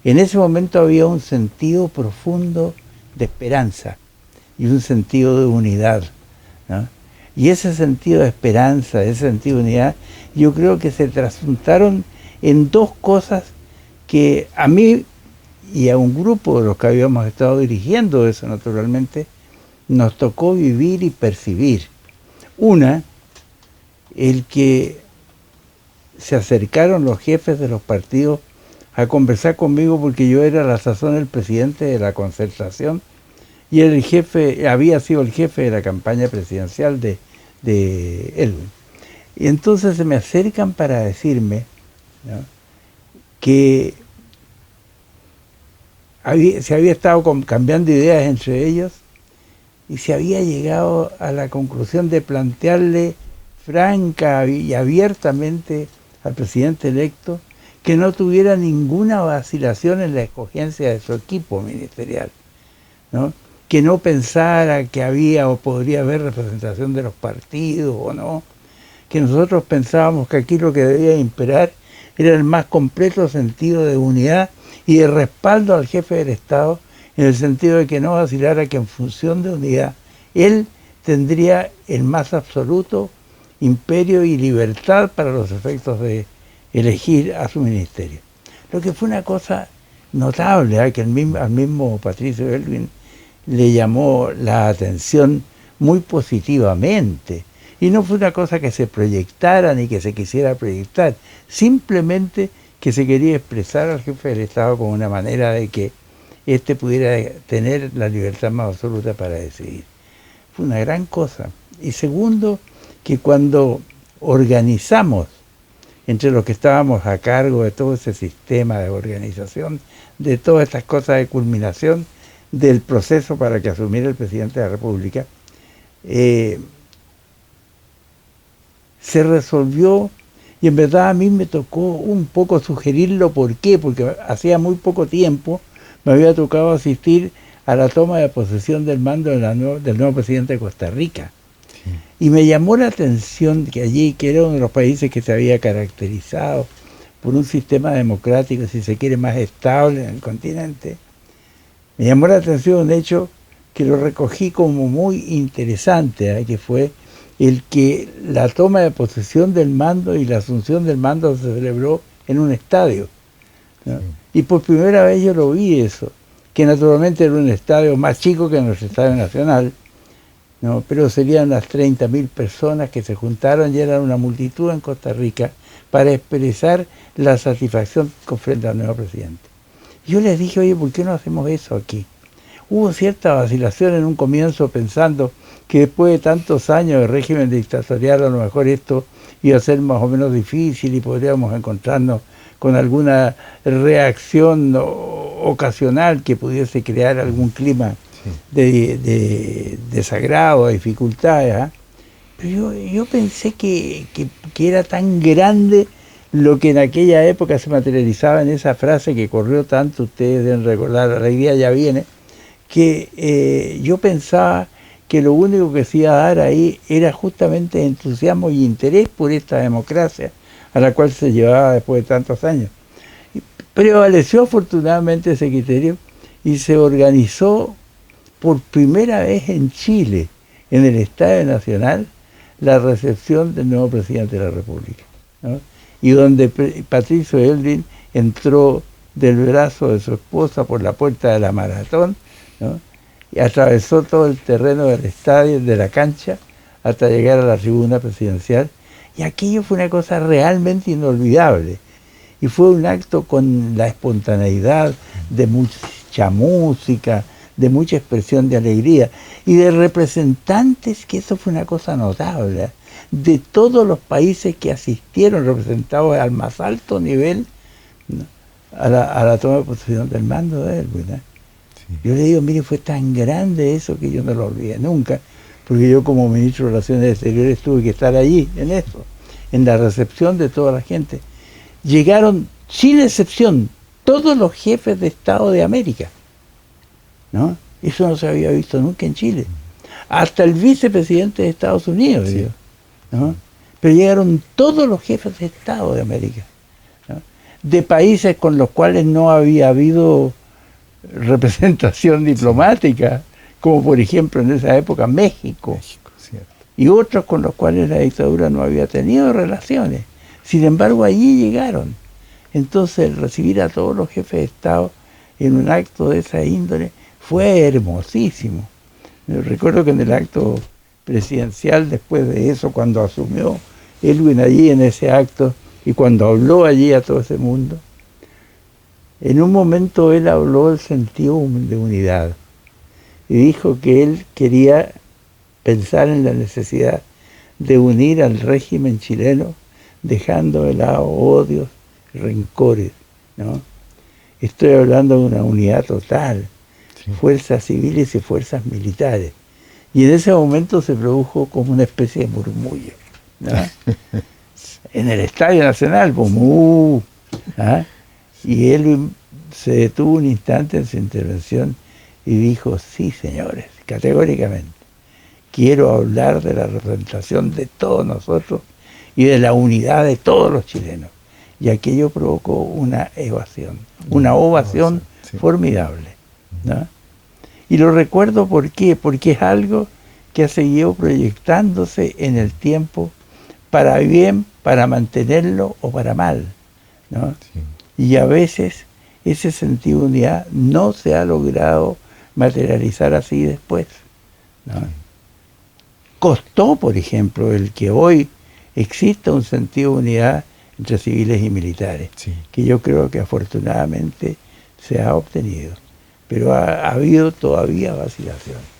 En ese momento había un sentido profundo de esperanza y un sentido de unidad, ¿no? Y ese sentido de esperanza, ese sentido de unidad, yo creo que se trasuntaron en dos cosas que a mí y a un grupo de los que habíamos estado dirigiendo eso, naturalmente, nos tocó vivir y percibir. Una, el que se acercaron los jefes de los partidos a conversar conmigo, porque yo era a la sazón el presidente de la Concertación y el jefe, había sido el jefe de la campaña presidencial de Elwin. Y entonces se me acercan para decirme, ¿no?, que se había estado cambiando ideas entre ellos y se había llegado a la conclusión de plantearle franca y abiertamente al presidente electo que no tuviera ninguna vacilación en la escogencia de su equipo ministerial, ¿no? Que no pensara que había o podría haber representación de los partidos o no, que nosotros pensábamos que aquí lo que debía imperar era el más completo sentido de unidad y de respaldo al jefe del Estado, en el sentido de que no vacilara, que en función de unidad él tendría el más absoluto imperio y libertad para los efectos de elegir a su ministerio. Lo que fue una cosa notable, que al mismo Patricio Aylwin le llamó la atención muy positivamente. Y no fue una cosa que se proyectara ni que se quisiera proyectar, simplemente que se quería expresar al jefe del Estado como una manera de que éste pudiera tener la libertad más absoluta para decidir. Fue una gran cosa. Y segundo, que cuando organizamos entre los que estábamos a cargo de todo ese sistema de organización, de todas estas cosas de culminación del proceso para que asumiera el presidente de la República, se resolvió, y en verdad a mí me tocó un poco sugerirlo. ¿Por qué? Porque hacía muy poco tiempo me había tocado asistir a la toma de posesión del mando del nuevo presidente de Costa Rica. Sí. Y me llamó la atención que allí, que era uno de los países que se había caracterizado por un sistema democrático, si se quiere, más estable en el continente, me llamó la atención un hecho que lo recogí como muy interesante, que fue el que la toma de posesión del mando y la asunción del mando se celebró en un estadio, ¿no? Sí. Y por primera vez yo lo vi eso, que naturalmente era un estadio más chico que nuestro Estadio Nacional, ¿no? Pero serían las 30.000 personas que se juntaron y eran una multitud en Costa Rica para expresar la satisfacción frente al nuevo presidente. Yo les dije, oye, ¿por qué no hacemos eso aquí? Hubo cierta vacilación en un comienzo pensando que después de tantos años de régimen dictatorial a lo mejor esto iba a ser más o menos difícil y podríamos encontrarnos con alguna reacción ocasional que pudiese crear algún clima de desagrado, de dificultades, ¿eh? Pero yo pensé que era tan grande lo que en aquella época se materializaba en esa frase que corrió tanto, ustedes deben recordar, la idea ya viene, que yo pensaba que lo único que se iba a dar ahí era justamente entusiasmo y interés por esta democracia a la cual se llevaba después de tantos años. Y prevaleció afortunadamente ese criterio y se organizó por primera vez en Chile, en el Estadio Nacional, la recepción del nuevo presidente de la República, ¿no? Y donde Patricio Aylwin entró del brazo de su esposa por la puerta de la Maratón, ¿no? Y atravesó todo el terreno del estadio, de la cancha, hasta llegar a la tribuna presidencial. Y aquello fue una cosa realmente inolvidable. Y fue un acto con la espontaneidad de mucha música, de mucha expresión de alegría, y de representantes, que eso fue una cosa notable, de todos los países que asistieron, representados al más alto nivel, ¿no?, a la toma de posesión del mando de él, ¿no? Yo le digo, mire, fue tan grande eso que yo no lo olvidé nunca, porque yo como ministro de Relaciones Exteriores tuve que estar allí, en eso, en la recepción de toda la gente. Llegaron, sin excepción, todos los jefes de Estado de América, ¿no? Eso no se había visto nunca en Chile. Hasta el vicepresidente de Estados Unidos, sí, ¿no? Pero llegaron todos los jefes de Estado de América, ¿no? de países con los cuales no había habido representación diplomática, como por ejemplo en esa época México, cierto. y otros con los cuales la dictadura no había tenido relaciones. Sin embargo, allí llegaron. Entonces, el recibir a todos los jefes de Estado en un acto de esa índole fue hermosísimo. Yo recuerdo que en el acto presidencial, después de eso, cuando asumió Elwin allí en ese acto, y cuando habló allí a todo ese mundo, en un momento él habló del sentido de unidad y dijo que él quería pensar en la necesidad de unir al régimen chileno, dejando de lado odios, rencores, ¿no? Estoy hablando de una unidad total, Sí. fuerzas civiles y fuerzas militares. Y en ese momento se produjo como una especie de murmullo, ¿no? En el Estadio Nacional, ¡bum! ¿Ah? Y él se detuvo un instante en su intervención y dijo, sí, señores, categóricamente, quiero hablar de la representación de todos nosotros y de la unidad de todos los chilenos. Y aquello provocó una una ovación sí. formidable, ¿no? Y lo recuerdo ¿por qué? Porque es algo que ha seguido proyectándose en el tiempo para bien, para mantenerlo o para mal, ¿no? Sí. Y a veces ese sentido de unidad no se ha logrado materializar así después, ¿no? Sí. Costó, por ejemplo, el que hoy exista un sentido de unidad entre civiles y militares, Sí. que yo creo que afortunadamente se ha obtenido, pero ha habido todavía vacilación.